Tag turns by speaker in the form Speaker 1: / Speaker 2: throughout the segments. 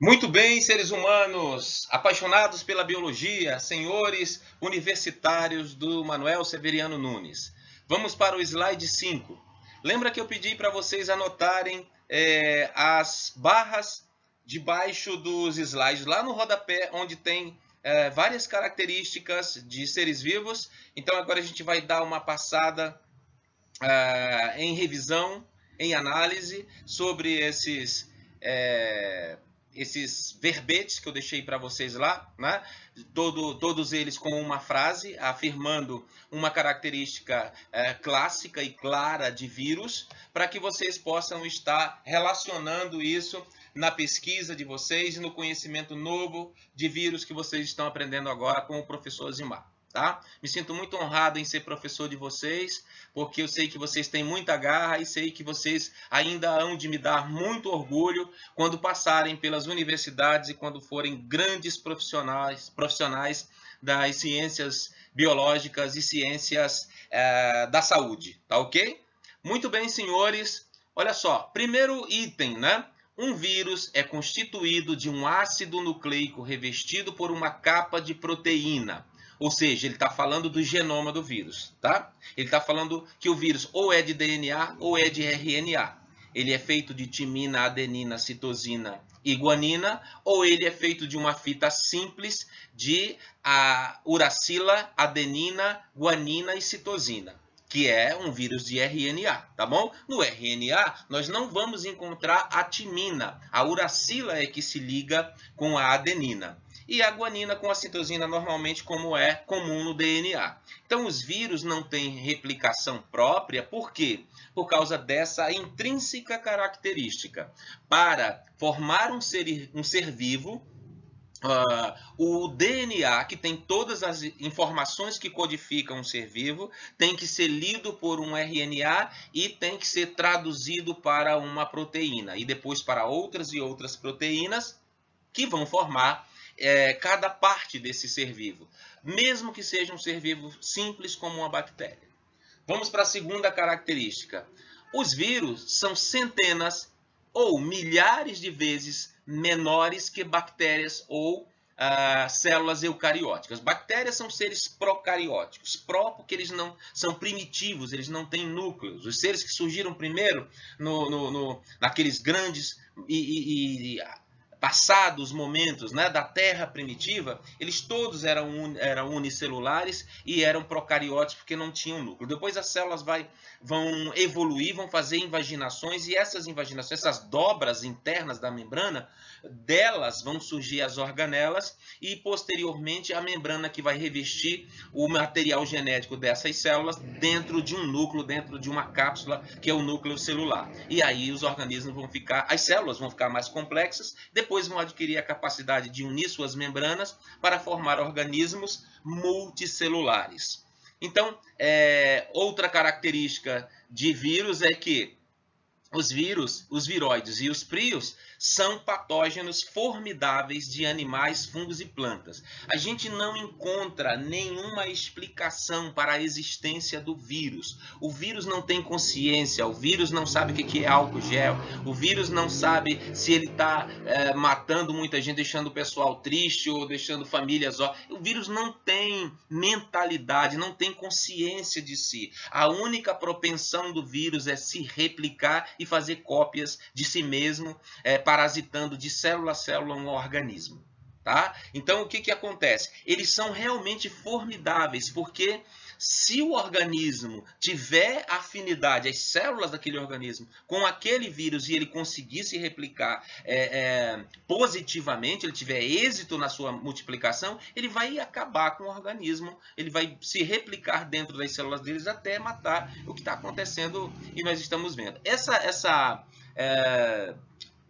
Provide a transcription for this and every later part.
Speaker 1: Muito bem, seres humanos, apaixonados pela biologia, senhores universitários do Manuel Severiano Nunes. Vamos para o slide 5. Lembra que eu pedi para vocês anotarem as barras debaixo dos slides, lá no rodapé, onde tem várias características de seres vivos. Então agora a gente vai dar uma passada em revisão, em análise sobre esses verbetes que eu deixei para vocês lá, né? Todos eles com uma frase afirmando uma característica clássica e clara de vírus, para que vocês possam estar relacionando isso na pesquisa de vocês e no conhecimento novo de vírus que vocês estão aprendendo agora com o professor Zimar. Tá? Me sinto muito honrado em ser professor de vocês, porque eu sei que vocês têm muita garra e sei que vocês ainda hão de me dar muito orgulho quando passarem pelas universidades e quando forem grandes profissionais das ciências biológicas e ciências da saúde, tá ok? Muito bem, senhores. Olha só, primeiro item, né? Um vírus é constituído de um ácido nucleico revestido por uma capa de proteína. Ou seja, ele está falando do genoma do vírus, tá? Ele está falando que o vírus ou é de DNA ou é de RNA. Ele é feito de timina, adenina, citosina e guanina, ou ele é feito de uma fita simples de uracila, adenina, guanina e citosina, que é um vírus de RNA, tá bom? No RNA, nós não vamos encontrar a timina. A uracila é que se liga com a adenina. E a guanina com a citosina normalmente, como é comum no DNA. Então, os vírus não têm replicação própria, por quê? Por causa dessa intrínseca característica. Para formar um ser vivo, o DNA, que tem todas as informações que codificam um ser vivo, tem que ser lido por um RNA e tem que ser traduzido para uma proteína, e depois para outras e outras proteínas que vão formar cada parte desse ser vivo, mesmo que seja um ser vivo simples como uma bactéria. Vamos para a segunda característica. Os vírus são centenas ou milhares de vezes menores que bactérias ou células eucarióticas. Bactérias são seres procarióticos. Pró porque eles não são primitivos, eles não têm núcleos. Os seres que surgiram primeiro naqueles grandes passados momentos, né, da Terra primitiva, eles todos eram unicelulares e eram procarióticos porque não tinham núcleo. Depois as células vão evoluir, vão fazer invaginações, e essas invaginações, essas dobras internas da membrana, delas vão surgir as organelas e posteriormente a membrana que vai revestir o material genético dessas células dentro de um núcleo, dentro de uma cápsula, que é o núcleo celular. E aí os organismos vão ficar, as células vão ficar mais complexas, depois vão adquirir a capacidade de unir suas membranas para formar organismos multicelulares. Então, outra característica de vírus é que os vírus, os viróides e os prions são patógenos formidáveis de animais, fungos e plantas. A gente não encontra nenhuma explicação para a existência do vírus. O vírus não tem consciência, o vírus não sabe o que é álcool gel, o vírus não sabe se ele está matando muita gente, deixando o pessoal triste ou deixando famílias... O vírus não tem mentalidade, não tem consciência de si. A única propensão do vírus é se replicar e fazer cópias de si mesmo, parasitando de célula a célula um organismo. Tá? Então, o que acontece? Eles são realmente formidáveis, porque se o organismo tiver afinidade, as células daquele organismo, com aquele vírus e ele conseguir se replicar positivamente, ele tiver êxito na sua multiplicação, ele vai acabar com o organismo, ele vai se replicar dentro das células deles até matar, o que está acontecendo e nós estamos vendo.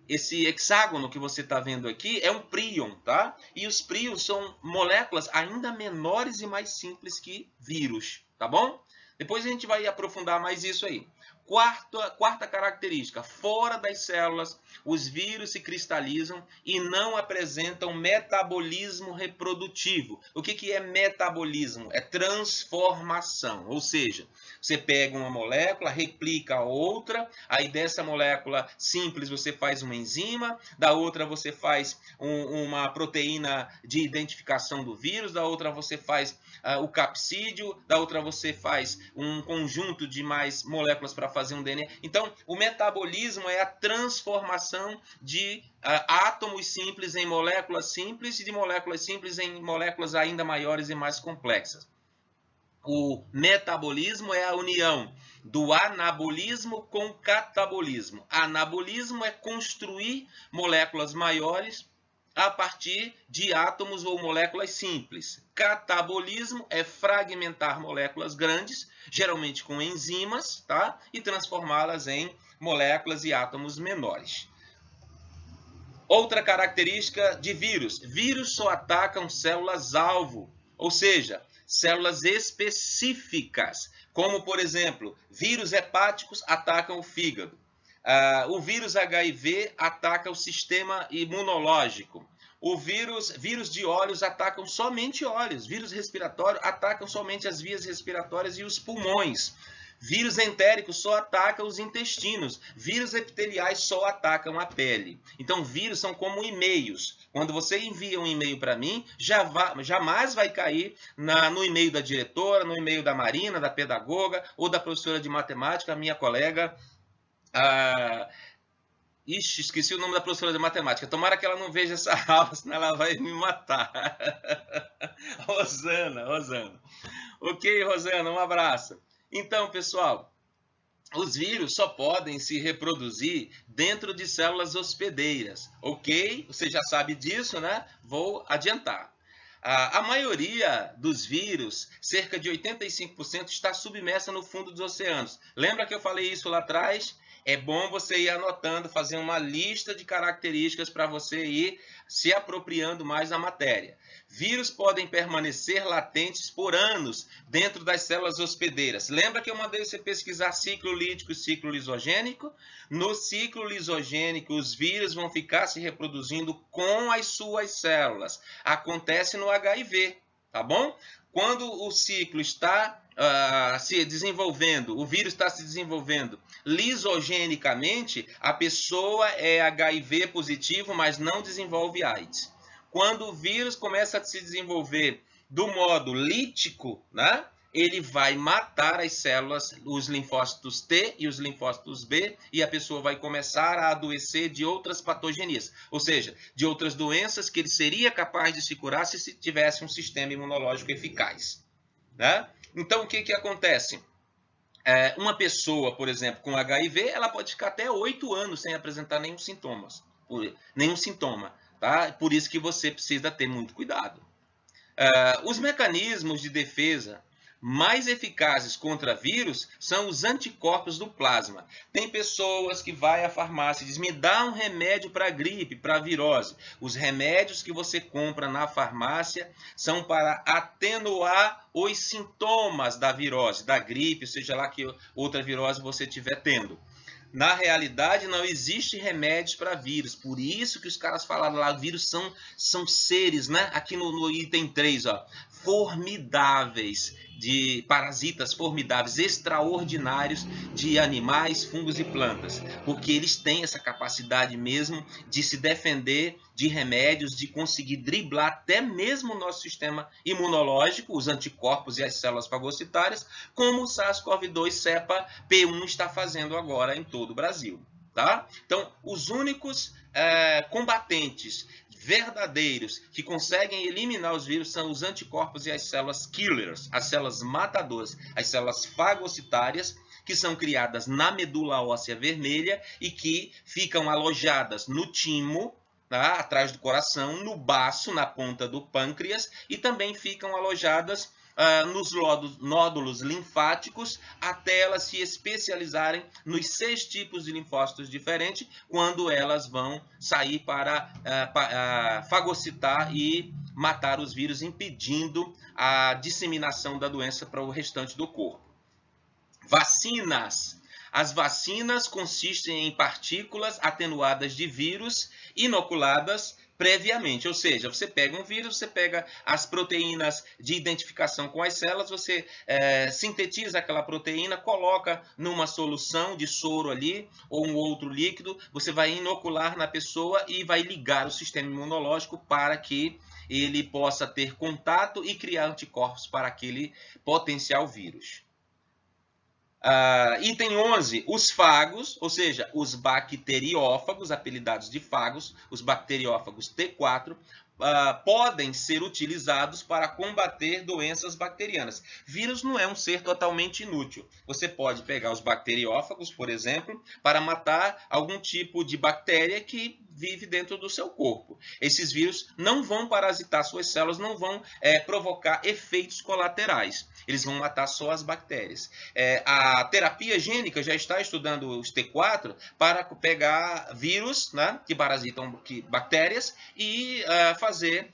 Speaker 1: Esse hexágono que você está vendo aqui é um prion, tá? E os prions são moléculas ainda menores e mais simples que vírus, tá bom? Depois a gente vai aprofundar mais isso aí. quarta característica: fora das células, os vírus se cristalizam e não apresentam metabolismo reprodutivo. O que é metabolismo? É transformação, ou seja, você pega uma molécula, replica a outra, aí dessa molécula simples você faz uma enzima, da outra você faz uma proteína de identificação do vírus, da outra você faz o capsídeo, da outra você faz um conjunto de mais moléculas para fazer um DNA. Então, o metabolismo é a transformação de átomos simples em moléculas simples e de moléculas simples em moléculas ainda maiores e mais complexas. O metabolismo é a união do anabolismo com o catabolismo. Anabolismo é construir moléculas maiores a partir de átomos ou moléculas simples. Catabolismo é fragmentar moléculas grandes, geralmente com enzimas, tá? E transformá-las em moléculas e átomos menores. Outra característica de vírus: vírus só atacam células-alvo, ou seja, células específicas, como, por exemplo, vírus hepáticos atacam o fígado. O vírus HIV ataca o sistema imunológico. O vírus de olhos atacam somente olhos. Vírus respiratório atacam somente as vias respiratórias e os pulmões. Vírus entéricos só atacam os intestinos. Vírus epiteliais só atacam a pele. Então, vírus são como e-mails. Quando você envia um e-mail para mim, jamais vai cair no e-mail da diretora, no e-mail da Marina, da pedagoga ou da professora de matemática, minha colega. Ixi, esqueci o nome da professora de matemática. Tomara que ela não veja essa aula, senão ela vai me matar. Rosana. Ok, Rosana, um abraço. Então, pessoal, os vírus só podem se reproduzir dentro de células hospedeiras. Ok? Você já sabe disso, né? Vou adiantar. A maioria dos vírus, cerca de 85%, está submersa no fundo dos oceanos. Lembra que eu falei isso lá atrás? É bom você ir anotando, fazer uma lista de características para você ir se apropriando mais da matéria. Vírus podem permanecer latentes por anos dentro das células hospedeiras. Lembra que eu mandei você pesquisar ciclo lítico e ciclo lisogênico? No ciclo lisogênico, os vírus vão ficar se reproduzindo com as suas células. Acontece no HIV, tá bom? Quando o ciclo está se desenvolvendo, o vírus está se desenvolvendo lisogenicamente, a pessoa é HIV positivo, mas não desenvolve AIDS. Quando o vírus começa a se desenvolver do modo lítico, né, ele vai matar as células, os linfócitos T e os linfócitos B, e a pessoa vai começar a adoecer de outras patogenias, ou seja, de outras doenças que ele seria capaz de se curar se tivesse um sistema imunológico eficaz, né? Então, o que acontece? Uma pessoa, por exemplo, com HIV, ela pode ficar até 8 anos sem apresentar nenhum sintoma, tá? Por isso que você precisa ter muito cuidado. Os mecanismos de defesa mais eficazes contra vírus são os anticorpos do plasma. Tem pessoas que vão à farmácia e dizem: me dá um remédio para gripe, para virose. Os remédios que você compra na farmácia são para atenuar os sintomas da virose, da gripe, seja lá que outra virose você estiver tendo. Na realidade, não existe remédios para vírus. Por isso que os caras falaram lá, vírus são seres, né? Aqui no item 3, ó, formidáveis, de parasitas formidáveis, extraordinários de animais, fungos e plantas. Porque eles têm essa capacidade mesmo de se defender de remédios, de conseguir driblar até mesmo o nosso sistema imunológico, os anticorpos e as células fagocitárias, como o SARS-CoV-2 cepa P1 está fazendo agora em todo o Brasil. Tá? Então, os únicos combatentes verdadeiros que conseguem eliminar os vírus são os anticorpos e as células killers, as células matadoras, as células fagocitárias, que são criadas na medula óssea vermelha e que ficam alojadas no timo, tá? Atrás do coração, no baço, na ponta do pâncreas, e também ficam alojadas nos nódulos linfáticos, até elas se especializarem nos 6 tipos de linfócitos diferentes, quando elas vão sair para fagocitar e matar os vírus, impedindo a disseminação da doença para o restante do corpo. Vacinas. As vacinas consistem em partículas atenuadas de vírus inoculadas previamente, ou seja, você pega um vírus, você pega as proteínas de identificação com as células, você sintetiza aquela proteína, coloca numa solução de soro ali, ou um outro líquido, você vai inocular na pessoa e vai ligar o sistema imunológico para que ele possa ter contato e criar anticorpos para aquele potencial vírus. Item 11, os fagos, ou seja, os bacteriófagos, apelidados de fagos, os bacteriófagos T4, podem ser utilizados para combater doenças bacterianas. Vírus não é um ser totalmente inútil. Você pode pegar os bacteriófagos, por exemplo, para matar algum tipo de bactéria que vive dentro do seu corpo. Esses vírus não vão parasitar suas células, não vão provocar efeitos colaterais. Eles vão matar só as bactérias. A terapia gênica já está estudando os T4 para pegar vírus, né, que parasitam bactérias e fazer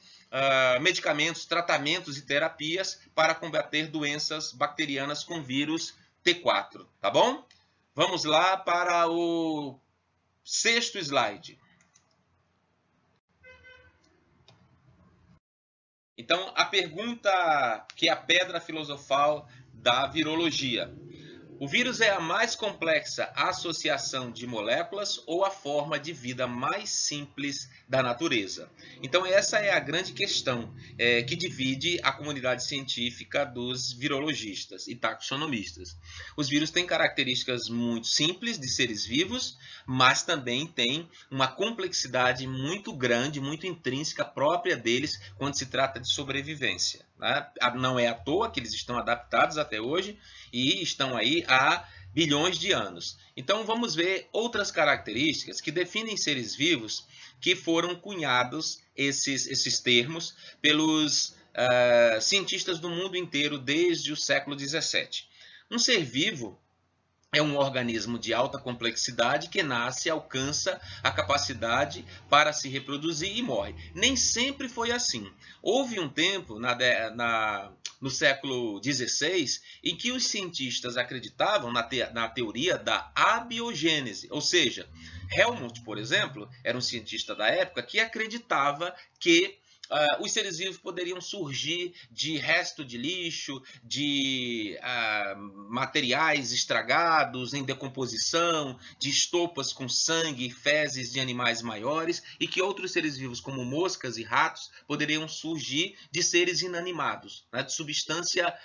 Speaker 1: medicamentos, tratamentos e terapias para combater doenças bacterianas com vírus T4, tá bom? Vamos lá para o 6º slide. Então, a pergunta que é a pedra filosofal da virologia. O vírus é a mais complexa associação de moléculas ou a forma de vida mais simples da natureza? Então, essa é a grande questão que divide a comunidade científica dos virologistas e taxonomistas. Os vírus têm características muito simples de seres vivos, mas também têm uma complexidade muito grande, muito intrínseca própria deles quando se trata de sobrevivência, né? Não é à toa que eles estão adaptados até hoje e estão aí há bilhões de anos. Então vamos ver outras características que definem seres vivos que foram cunhados esses termos pelos cientistas do mundo inteiro desde o século XVII. Um ser vivo é um organismo de alta complexidade que nasce e alcança a capacidade para se reproduzir e morre. Nem sempre foi assim. Houve um tempo no século XVI em que os cientistas acreditavam na teoria da abiogênese, ou seja, Helmont, por exemplo, era um cientista da época que acreditava que os seres vivos poderiam surgir de resto de lixo, de materiais estragados, em decomposição, de estopas com sangue e fezes de animais maiores, e que outros seres vivos, como moscas e ratos, poderiam surgir de seres inanimados, né, de substância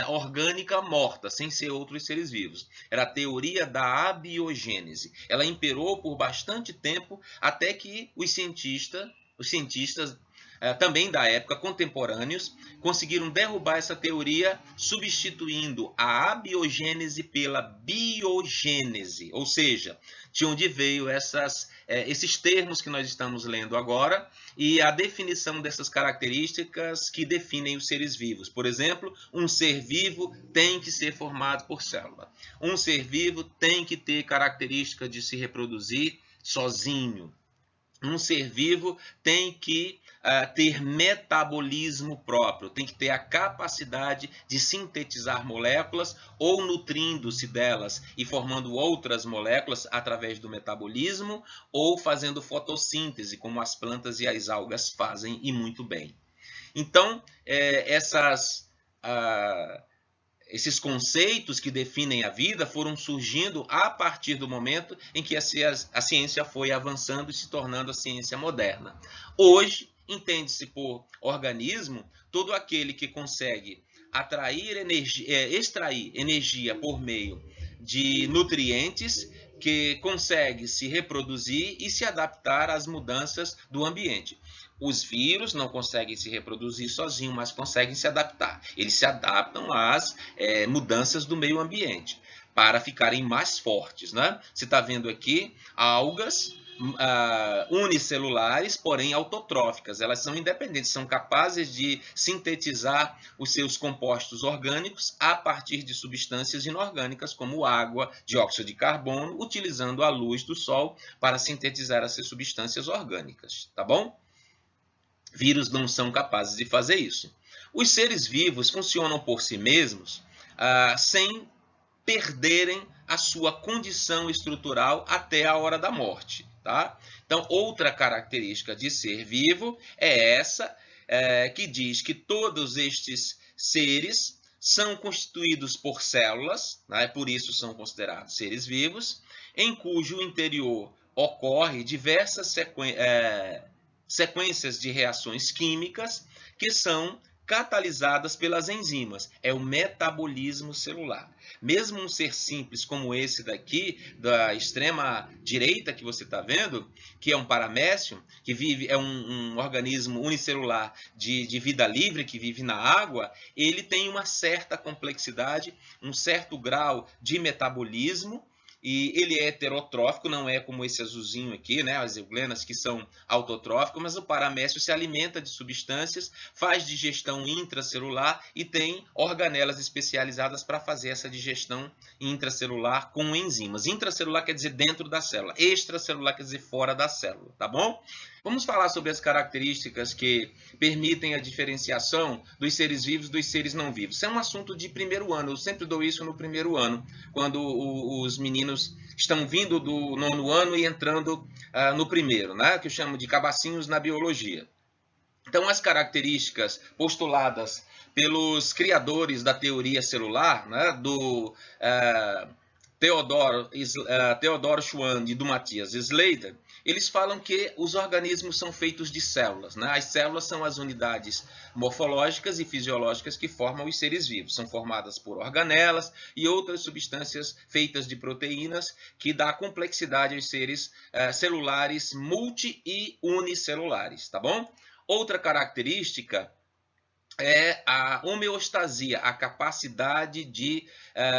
Speaker 1: orgânica morta, sem ser outros seres vivos. Era a teoria da abiogênese. Ela imperou por bastante tempo até que os cientistas também da época, contemporâneos, conseguiram derrubar essa teoria substituindo a abiogênese pela biogênese, ou seja, de onde veio esses termos que nós estamos lendo agora e a definição dessas características que definem os seres vivos. Por exemplo, um ser vivo tem que ser formado por célula. Um ser vivo tem que ter característica de se reproduzir sozinho. Um ser vivo tem que ter metabolismo próprio, tem que ter a capacidade de sintetizar moléculas ou nutrindo-se delas e formando outras moléculas através do metabolismo ou fazendo fotossíntese, como as plantas e as algas fazem e muito bem. Então, esses conceitos que definem a vida foram surgindo a partir do momento em que a ciência foi avançando e se tornando a ciência moderna. Hoje, entende-se por organismo todo aquele que consegue extrair energia por meio de nutrientes, que consegue se reproduzir e se adaptar às mudanças do ambiente. Os vírus não conseguem se reproduzir sozinhos, mas conseguem se adaptar. Eles se adaptam às mudanças do meio ambiente para ficarem mais fortes, né? Você está vendo aqui algas unicelulares, porém autotróficas. Elas são independentes, são capazes de sintetizar os seus compostos orgânicos a partir de substâncias inorgânicas, como água, dióxido de carbono, utilizando a luz do sol para sintetizar essas substâncias orgânicas, tá bom? Vírus não são capazes de fazer isso. Os seres vivos funcionam por si mesmos sem perderem a sua condição estrutural até a hora da morte, tá? Então, outra característica de ser vivo é essa, que diz que todos estes seres são constituídos por células, né? Por isso são considerados seres vivos, em cujo interior ocorre diversas sequências de reações químicas que são catalisadas pelas enzimas. É o metabolismo celular. Mesmo um ser simples como esse daqui, da extrema direita que você está vendo, que é um paramécio, que vive, é um organismo unicelular de vida livre, que vive na água, ele tem uma certa complexidade, um certo grau de metabolismo, e ele é heterotrófico, não é como esse azulzinho aqui, né, as euglenas que são autotróficos, mas o paramécio se alimenta de substâncias, faz digestão intracelular e tem organelas especializadas para fazer essa digestão intracelular com enzimas. Intracelular quer dizer dentro da célula, extracelular quer dizer fora da célula, tá bom? Vamos falar sobre as características que permitem a diferenciação dos seres vivos dos seres não vivos. Isso é um assunto de primeiro ano, eu sempre dou isso no primeiro ano, quando os meninos estão vindo do nono ano e entrando no primeiro, né? Que eu chamo de cabacinhos na biologia. Então, as características postuladas pelos criadores da teoria celular, né? Do Theodor Schwann e do Matthias Slater, eles falam que os organismos são feitos de células, né? As células são as unidades morfológicas e fisiológicas que formam os seres vivos. São formadas por organelas e outras substâncias feitas de proteínas que dá complexidade aos seres celulares multi e unicelulares, tá bom? Outra característica é a homeostasia, a capacidade de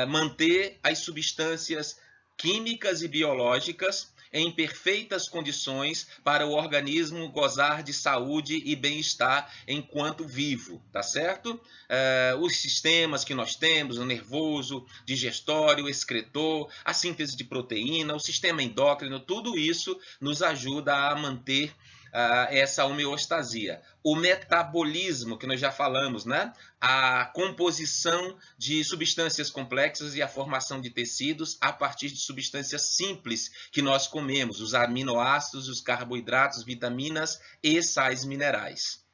Speaker 1: manter as substâncias químicas e biológicas em perfeitas condições para o organismo gozar de saúde e bem-estar enquanto vivo, tá certo? Os sistemas que nós temos, o nervoso, digestório, excretor, a síntese de proteína, o sistema endócrino, tudo isso nos ajuda a manter essa homeostasia. O metabolismo, que nós já falamos, né? A composição de substâncias complexas e a formação de tecidos a partir de substâncias simples que nós comemos, os aminoácidos, os carboidratos, vitaminas e sais minerais.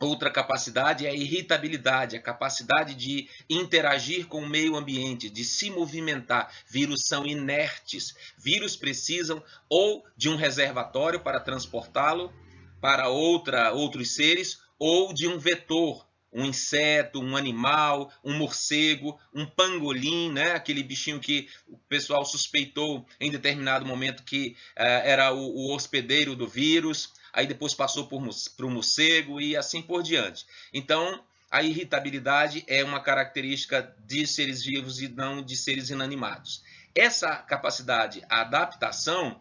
Speaker 1: Outra capacidade é a irritabilidade, a capacidade de interagir com o meio ambiente, de se movimentar. Vírus são inertes. Vírus precisam ou de um reservatório para transportá-lo para outros seres, ou de um vetor, um inseto, um animal, um morcego, um pangolim, né? Aquele bichinho que o pessoal suspeitou em determinado momento que era o hospedeiro do vírus. Aí depois passou para o morcego e assim por diante. Então, a irritabilidade é uma característica de seres vivos e não de seres inanimados. Essa capacidade, a adaptação,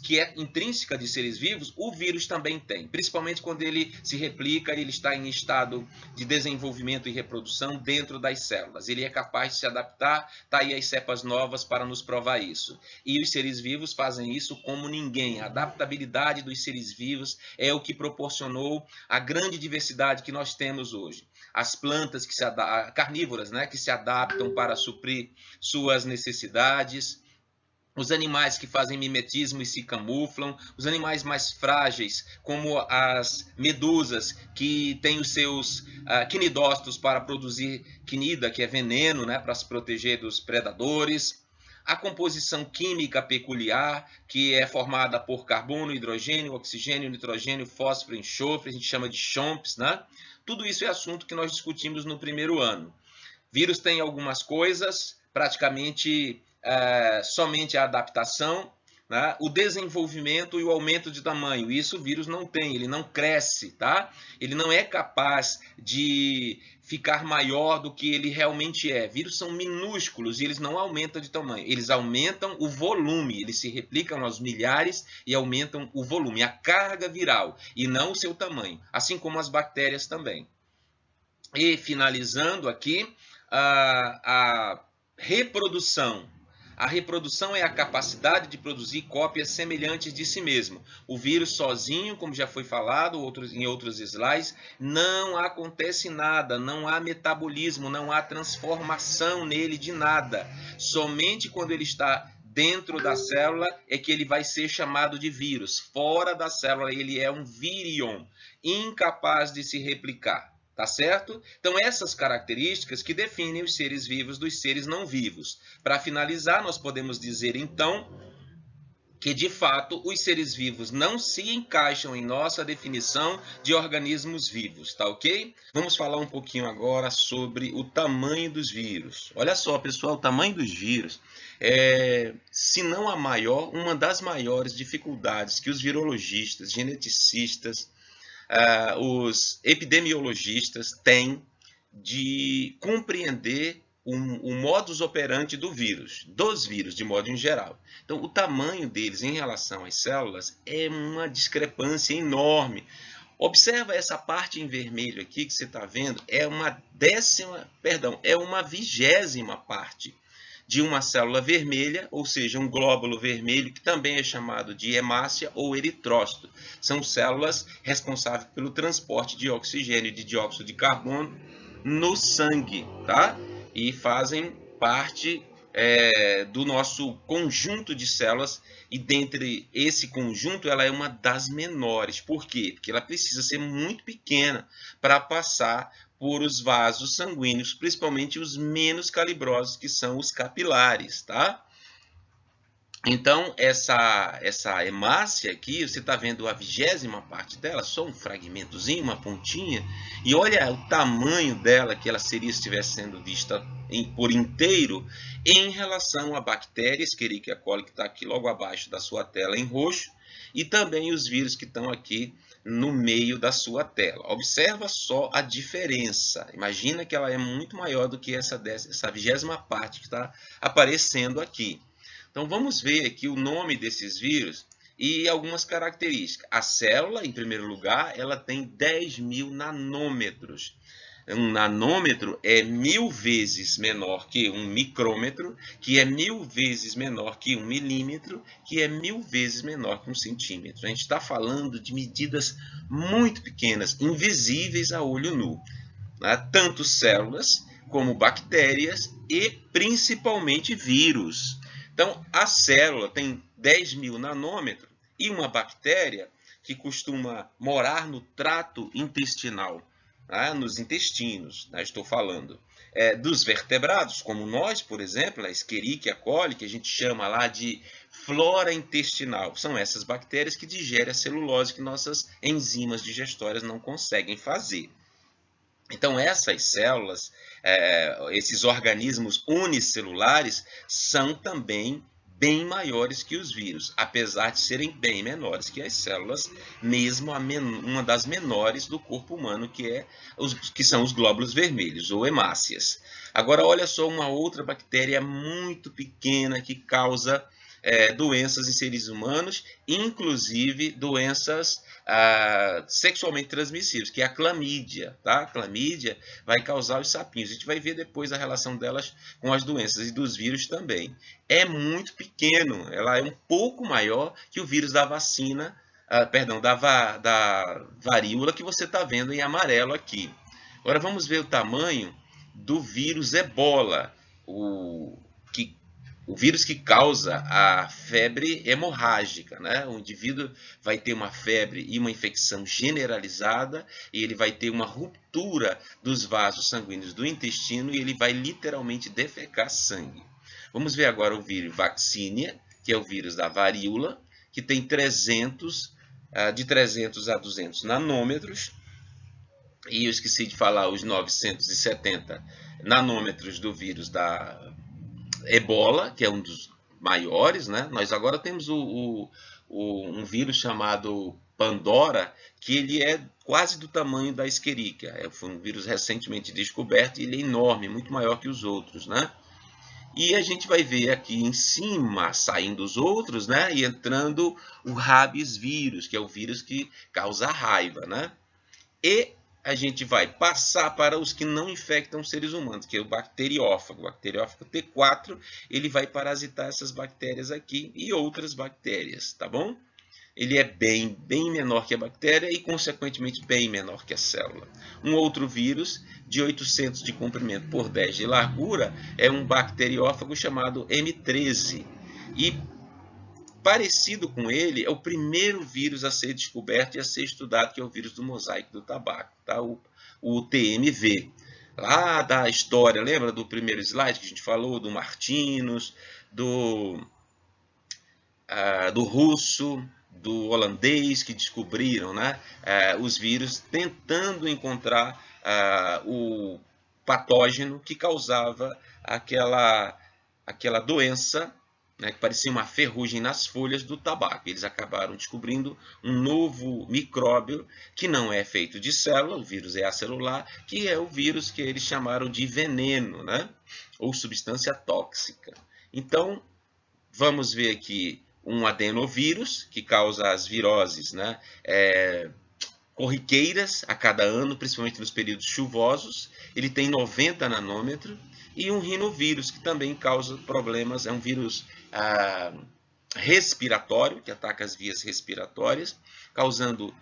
Speaker 1: que é intrínseca de seres vivos, o vírus também tem, principalmente quando ele se replica e ele está em estado de desenvolvimento e reprodução dentro das células. Ele é capaz de se adaptar, está aí as cepas novas para nos provar isso. E os seres vivos fazem isso como ninguém. A adaptabilidade dos seres vivos é o que proporcionou a grande diversidade que nós temos hoje. As plantas carnívoras, né, que se adaptam para suprir suas necessidades, os animais que fazem mimetismo e se camuflam, os animais mais frágeis, como as medusas, que têm os seus quinidócitos para produzir quinida, que é veneno, né, para se proteger dos predadores. A composição química peculiar, que é formada por carbono, hidrogênio, oxigênio, nitrogênio, fósforo, enxofre, a gente chama de CHOMPs, né? Tudo isso é assunto que nós discutimos no primeiro ano. Vírus tem algumas coisas, praticamente somente a adaptação, né? O desenvolvimento e o aumento de tamanho. Isso o vírus não tem, ele não cresce, tá? Ele não é capaz de ficar maior do que ele realmente é. Vírus são minúsculos e eles não aumentam de tamanho. Eles aumentam o volume, eles se replicam aos milhares e aumentam o volume, a carga viral, e não o seu tamanho, assim como as bactérias também. E finalizando aqui, a reprodução. A reprodução é a capacidade de produzir cópias semelhantes de si mesmo. O vírus sozinho, como já foi falado em outros slides, não acontece nada, não há metabolismo, não há transformação nele de nada. Somente quando ele está dentro da célula é que ele vai ser chamado de vírus. Fora da célula ele é um vírion, incapaz de se replicar. Tá certo? Então, essas características que definem os seres vivos dos seres não vivos. Para finalizar, nós podemos dizer, então, que, de fato, os seres vivos não se encaixam em nossa definição de organismos vivos, tá ok? Vamos falar um pouquinho agora sobre o tamanho dos vírus. Olha só, pessoal, o tamanho dos vírus é, se não a maior, uma das maiores dificuldades que os virologistas, geneticistas, os epidemiologistas têm de compreender o modus operandi dos vírus, de modo em geral. Então, o tamanho deles em relação às células é uma discrepância enorme. Observa essa parte em vermelho aqui que você está vendo, é uma 20ª parte de uma célula vermelha, ou seja, um glóbulo vermelho, que também é chamado de hemácia ou eritrócito. São células responsáveis pelo transporte de oxigênio e de dióxido de carbono no sangue, tá? E fazem parte do nosso conjunto de células, e dentre esse conjunto ela é uma das menores. Por quê? Porque ela precisa ser muito pequena para passar por os vasos sanguíneos, principalmente os menos calibrosos, que são os capilares, tá? Então, essa hemácia aqui, você está vendo a 20ª parte dela, só um fragmentozinho, uma pontinha, e olha o tamanho dela que ela seria se estivesse sendo vista por inteiro em relação à bactéria Escherichia coli, que está aqui logo abaixo da sua tela em roxo, e também os vírus que estão aqui no meio da sua tela. Observa só a diferença. Imagina que ela é muito maior do que essa 20ª parte que está aparecendo aqui. Então, vamos ver aqui o nome desses vírus e algumas características. A célula, em primeiro lugar, ela tem 10.000 nanômetros. Um nanômetro é 1000 vezes menor que um micrômetro, que é 1000 vezes menor que um milímetro, que é 1000 vezes menor que um centímetro. A gente está falando de medidas muito pequenas, invisíveis a olho nu, né? Tanto células como bactérias e principalmente vírus. Então, a célula tem 10.000 nanômetros e uma bactéria que costuma morar no trato intestinal, tá? Nos intestinos, né? Estou falando dos vertebrados, como nós, por exemplo, a Escherichia coli, que a gente chama lá de flora intestinal. São essas bactérias que digerem a celulose que nossas enzimas digestórias não conseguem fazer. Então, essas células, esses organismos unicelulares, são também bem maiores que os vírus, apesar de serem bem menores que as células, mesmo uma das menores do corpo humano, que são os glóbulos vermelhos, ou hemácias. Agora, olha só uma outra bactéria muito pequena que causa doenças em seres humanos, inclusive doenças sexualmente transmissíveis, que é a clamídia, tá? A clamídia vai causar os sapinhos. A gente vai ver depois a relação delas com as doenças e dos vírus também. É muito pequeno, ela é um pouco maior que o vírus da vacina, da varíola que você está vendo em amarelo aqui. Agora vamos ver o tamanho do vírus Ebola, o vírus que causa a febre hemorrágica, né? O indivíduo vai ter uma febre e uma infecção generalizada, e ele vai ter uma ruptura dos vasos sanguíneos do intestino e ele vai literalmente defecar sangue. Vamos ver agora o vírus Vaccinia, que é o vírus da varíola, que tem de 300 a 200 nanômetros. E eu esqueci de falar os 970 nanômetros do vírus da Ebola, que é um dos maiores, né? Nós agora temos um vírus chamado Pandora, que ele é quase do tamanho da Escherichia. Foi um vírus recentemente descoberto e ele é enorme, muito maior que os outros, né? E a gente vai ver aqui em cima, saindo os outros, né? E entrando o rabies vírus, que é o vírus que causa raiva, né? E a gente vai passar para os que não infectam seres humanos, que é o bacteriófago. O bacteriófago T4, ele vai parasitar essas bactérias aqui e outras bactérias, tá bom? ele é bem menor que a bactéria e, consequentemente, bem menor que a célula. Um outro vírus, de 800 de comprimento por 10 de largura, é um bacteriófago chamado M13. E, parecido com ele, é o primeiro vírus a ser descoberto e a ser estudado, que é o vírus do mosaico do tabaco, tá? o TMV. Lá da história, lembra do primeiro slide que a gente falou, do Martinus, do russo, do holandês, que descobriram, né, os vírus, tentando encontrar o patógeno que causava aquela doença, né, que parecia uma ferrugem nas folhas do tabaco. Eles acabaram descobrindo um novo micróbio que não é feito de célula, o vírus é acelular, que é o vírus que eles chamaram de veneno, né, ou substância tóxica. Então, vamos ver aqui um adenovírus, que causa as viroses, né, corriqueiras a cada ano, principalmente nos períodos chuvosos. Ele tem 90 nanômetros. E um rinovírus, que também causa problemas, é um vírus respiratório, que ataca as vias respiratórias, causando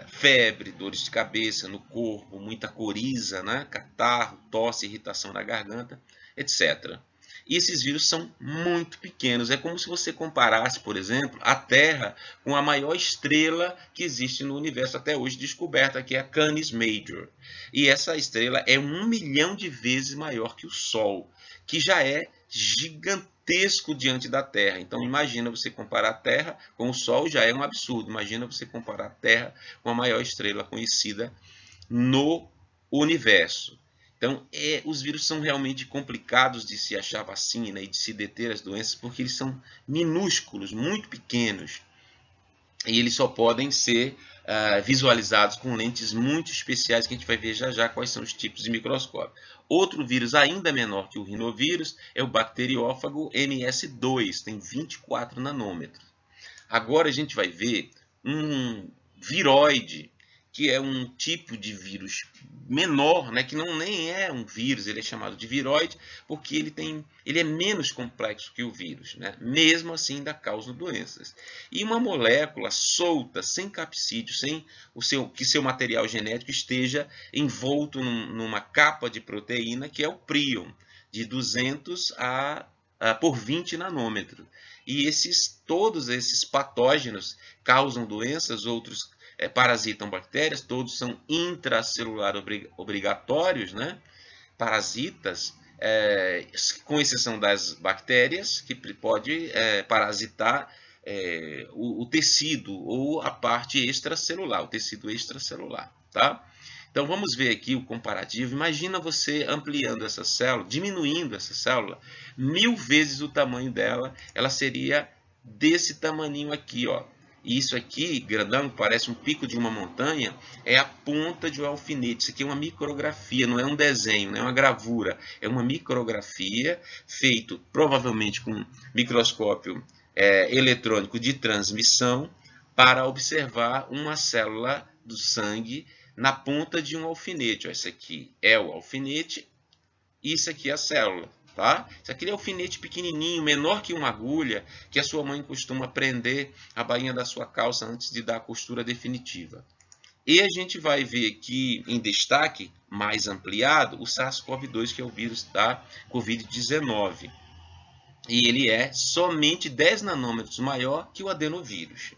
Speaker 1: febre, dores de cabeça no corpo, muita coriza, né, catarro, tosse, irritação na garganta, etc. E esses vírus são muito pequenos. É como se você comparasse, por exemplo, a Terra com a maior estrela que existe no universo até hoje descoberta, que é a Canis Major. E essa estrela é 1 milhão de vezes maior que o Sol, que já é gigantesco diante da Terra. Então, imagina você comparar a Terra com o Sol, já é um absurdo. Imagina você comparar a Terra com a maior estrela conhecida no universo. Então, os vírus são realmente complicados de se achar vacina e de se deter as doenças, porque eles são minúsculos, muito pequenos. E eles só podem ser visualizados com lentes muito especiais, que a gente vai ver já já quais são os tipos de microscópio. Outro vírus ainda menor que o rinovírus é o bacteriófago MS2, tem 24 nanômetros. Agora a gente vai ver um viroide, que é um tipo de vírus menor, né, que nem é um vírus, ele é chamado de viroide, porque ele é menos complexo que o vírus, né? Mesmo assim ainda causa doenças. E uma molécula solta, sem capsídeo, sem que seu material genético esteja envolto numa capa de proteína, que é o prion, de 200 por 20 nanômetros. E todos esses patógenos causam doenças, outros parasitam bactérias, todos são intracelular obrigatórios, né? Parasitas, com exceção das bactérias, que pode parasitar o tecido ou a parte extracelular, o tecido extracelular, tá? Então vamos ver aqui o comparativo. Imagina você ampliando essa célula, diminuindo essa célula, 1000 vezes o tamanho dela, ela seria desse tamaninho aqui, ó. E isso aqui, grandão, parece um pico de uma montanha, é a ponta de um alfinete. Isso aqui é uma micrografia, não é um desenho, não é uma gravura. É uma micrografia feito provavelmente com microscópio eletrônico de transmissão para observar uma célula do sangue na ponta de um alfinete. Ó, esse aqui é o alfinete e isso aqui é a célula. Tá? Isso aqui é um alfinete pequenininho, menor que uma agulha, que a sua mãe costuma prender a bainha da sua calça antes de dar a costura definitiva. E a gente vai ver aqui em destaque, mais ampliado, o SARS-CoV-2, que é o vírus da Covid-19. E ele é somente 10 nanômetros maior que o adenovírus.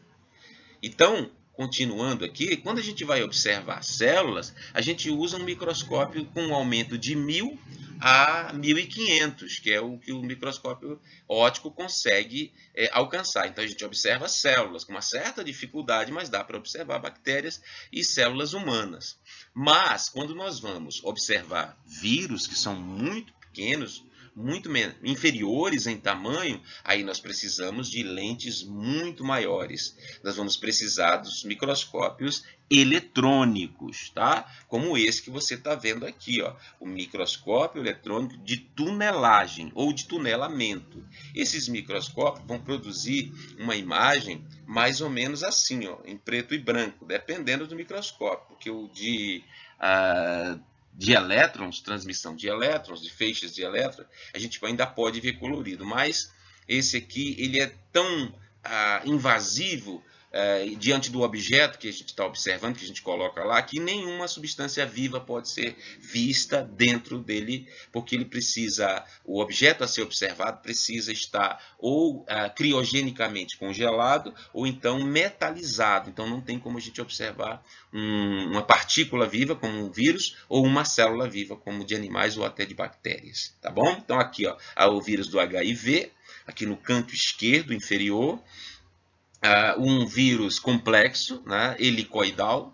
Speaker 1: Então, continuando aqui, quando a gente vai observar células, a gente usa um microscópio com um aumento de 1000 a 1500, que é o que o microscópio óptico consegue alcançar. Então a gente observa células com uma certa dificuldade, mas dá para observar bactérias e células humanas. Mas quando nós vamos observar vírus, que são muito pequenos, muito inferiores em tamanho, aí nós precisamos de lentes muito maiores. Nós vamos precisar dos microscópios eletrônicos, tá? Como esse que você está vendo aqui, ó, o microscópio eletrônico de tunelagem ou de tunelamento. Esses microscópios vão produzir uma imagem mais ou menos assim, ó, em preto e branco, dependendo do microscópio, porque o de elétrons, transmissão de elétrons, de feixes de elétrons, a gente ainda pode ver colorido, mas esse aqui ele é tão invasivo diante do objeto que a gente está observando, que a gente coloca lá, que nenhuma substância viva pode ser vista dentro dele, porque ele precisa, o objeto a ser observado precisa estar ou criogenicamente congelado ou então metalizado. Então não tem como a gente observar uma partícula viva, como um vírus, ou uma célula viva, como de animais ou até de bactérias. Tá bom? Então aqui ó, há o vírus do HIV, aqui no canto esquerdo inferior, um vírus complexo, né, helicoidal,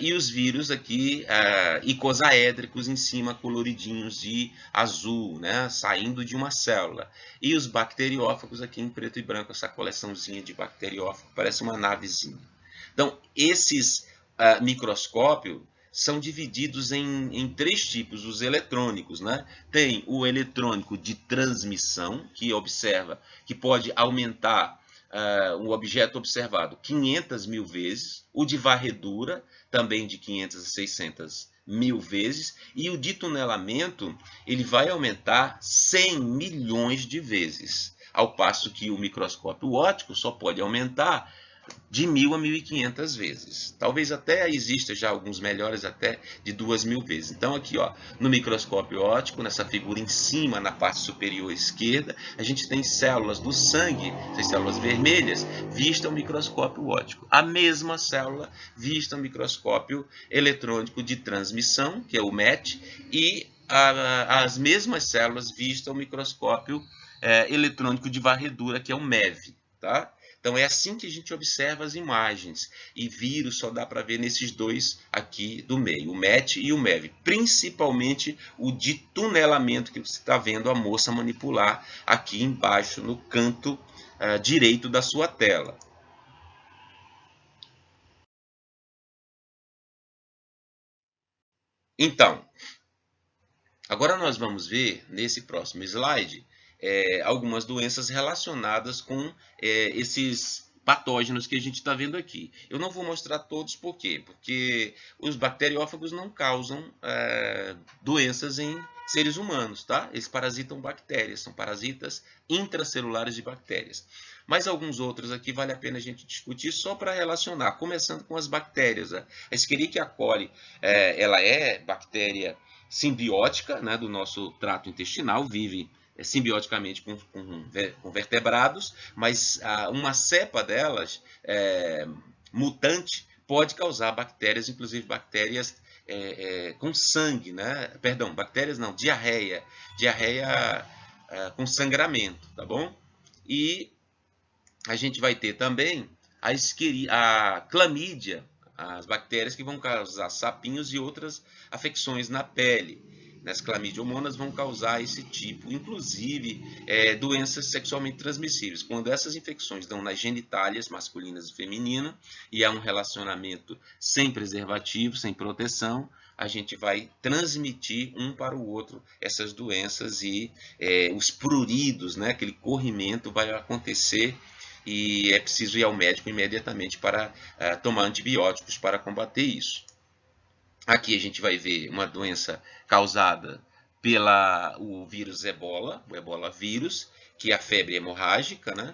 Speaker 1: e os vírus aqui icosaédricos em cima, coloridinhos de azul, né, saindo de uma célula. E os bacteriófagos aqui em preto e branco, essa coleçãozinha de bacteriófago, parece uma navezinha. Então, esses microscópios são divididos em três tipos, os eletrônicos, né? Tem o eletrônico de transmissão, que observa, que pode aumentar o objeto observado 500 mil vezes, o de varredura também de 500 a 600 mil vezes, e o de tunelamento ele vai aumentar 100 milhões de vezes, ao passo que o microscópio óptico só pode aumentar de 1.000 a 1.500 vezes. Talvez até exista já alguns melhores até de 2.000 vezes. Então aqui ó, no microscópio óptico, nessa figura em cima, na parte superior esquerda, a gente tem células do sangue, essas células vermelhas, vista ao microscópio óptico. A mesma célula vista ao microscópio eletrônico de transmissão, que é o MET, e as mesmas células vistas ao microscópio eletrônico de varredura, que é o MEV. Tá? Então é assim que a gente observa as imagens. E vírus só dá para ver nesses dois aqui do meio, o MET e o MEV. Principalmente o de tunelamento que você está vendo a moça manipular aqui embaixo no canto direito da sua tela. Então, agora nós vamos ver nesse próximo slide algumas doenças relacionadas com esses patógenos que a gente está vendo aqui. Eu não vou mostrar todos, por quê? Porque os bacteriófagos não causam doenças em seres humanos, tá? Eles parasitam bactérias, são parasitas intracelulares de bactérias. Mas alguns outros aqui vale a pena a gente discutir só para relacionar, começando com as bactérias. A Escherichia coli, ela é bactéria simbiótica, né, do nosso trato intestinal, vive simbioticamente com vertebrados, mas uma cepa delas, mutante, pode causar bactérias, inclusive bactérias com sangue, né? Perdão, bactérias não, diarreia com sangramento, tá bom? E a gente vai ter também a clamídia, as bactérias que vão causar sapinhos e outras afecções na pele. As clamidiomonas vão causar esse tipo, inclusive doenças sexualmente transmissíveis. Quando essas infecções dão nas genitálias masculinas e femininas e há um relacionamento sem preservativo, sem proteção, a gente vai transmitir um para o outro essas doenças e os pruridos, né, aquele corrimento vai acontecer e é preciso ir ao médico imediatamente para tomar antibióticos para combater isso. Aqui a gente vai ver uma doença causada pelo vírus Ebola, o Ebola vírus, que é a febre hemorrágica, né?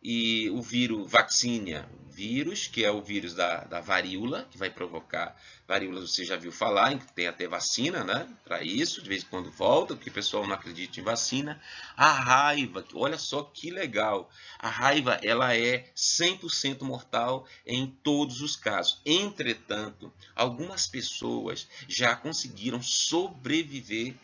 Speaker 1: E o vírus Vaccinia vírus, que é o vírus da varíola, que vai provocar varíola, você já viu falar, tem até vacina, né? Para isso, de vez em quando volta, porque o pessoal não acredita em vacina. A raiva, olha só que legal, a raiva ela é 100% mortal em todos os casos. Entretanto, algumas pessoas já conseguiram sobreviver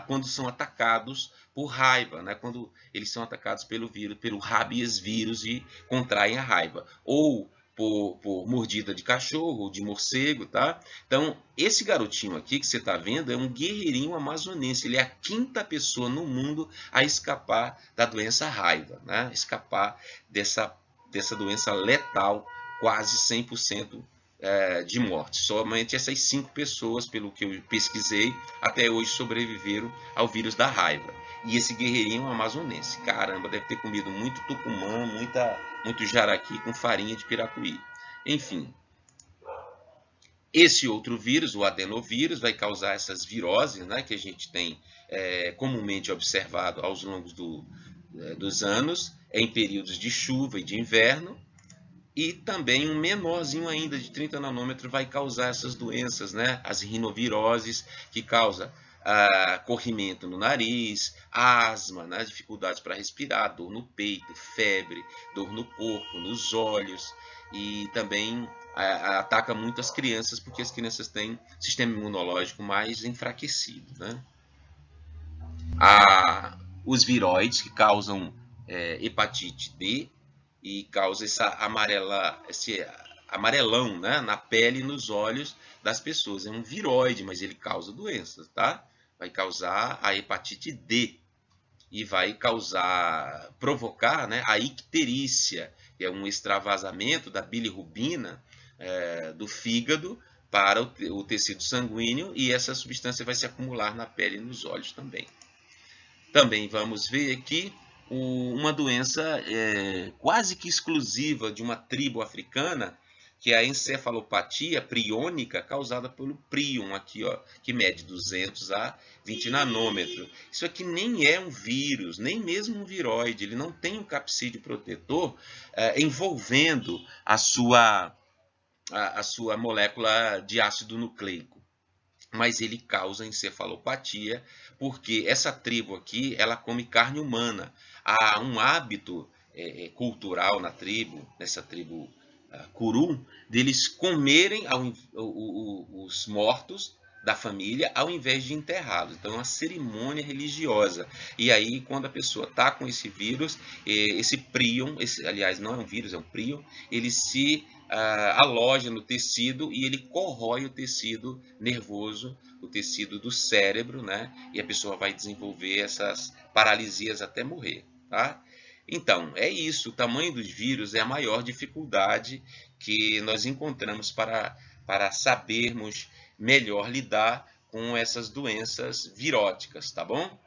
Speaker 1: quando são atacados por raiva, né? Quando eles são atacados pelo vírus, pelo rabies vírus e contraem a raiva, ou por mordida de cachorro ou de morcego, tá? Então, esse garotinho aqui que você está vendo é um guerreirinho amazonense, ele é a 5ª pessoa no mundo a escapar da doença raiva, né? Escapar dessa doença letal, quase 100% de morte. Somente essas 5 pessoas, pelo que eu pesquisei, até hoje sobreviveram ao vírus da raiva. E esse guerreirinho amazonense, caramba, deve ter comido muito tucumã, muito jaraqui com farinha de piracuí. Enfim, esse outro vírus, o adenovírus, vai causar essas viroses, né, que a gente tem comumente observado aos longos dos anos, em períodos de chuva e de inverno. E também um menorzinho ainda, de 30 nanômetros, vai causar essas doenças, né? As rinoviroses, que causa corrimento no nariz, asma, né? Dificuldades para respirar, dor no peito, febre, dor no corpo, nos olhos. E também ataca muito as crianças, porque as crianças têm sistema imunológico mais enfraquecido, né? Os viróides, que causam hepatite D, e causa esse amarelão, né, na pele e nos olhos das pessoas. É um viróide, mas ele causa doenças, tá? Vai causar a hepatite D e vai provocar, né, a icterícia, que é um extravasamento da bilirrubina do fígado para o tecido sanguíneo, e essa substância vai se acumular na pele e nos olhos também. Também vamos ver aqui uma doença quase que exclusiva de uma tribo africana, que é a encefalopatia priônica causada pelo prion, aqui, ó, que mede 200 a 20 nanômetros. Isso aqui nem é um vírus, nem mesmo um viroide, ele não tem um capsídeo protetor envolvendo a sua molécula de ácido nucleico. Mas ele causa encefalopatia, porque essa tribo aqui, ela come carne humana. Há um hábito cultural na tribo, nessa tribo Kuru, deles comerem os mortos da família ao invés de enterrá-los. Então é uma cerimônia religiosa. E aí, quando a pessoa está com esse vírus, esse prion, aliás, não é um vírus, é um prion, ele se aloja no tecido e ele corrói o tecido nervoso, o tecido do cérebro, né? E a pessoa vai desenvolver essas paralisias até morrer, tá? Então, é isso. O tamanho dos vírus é a maior dificuldade que nós encontramos para sabermos melhor lidar com essas doenças viróticas, tá bom?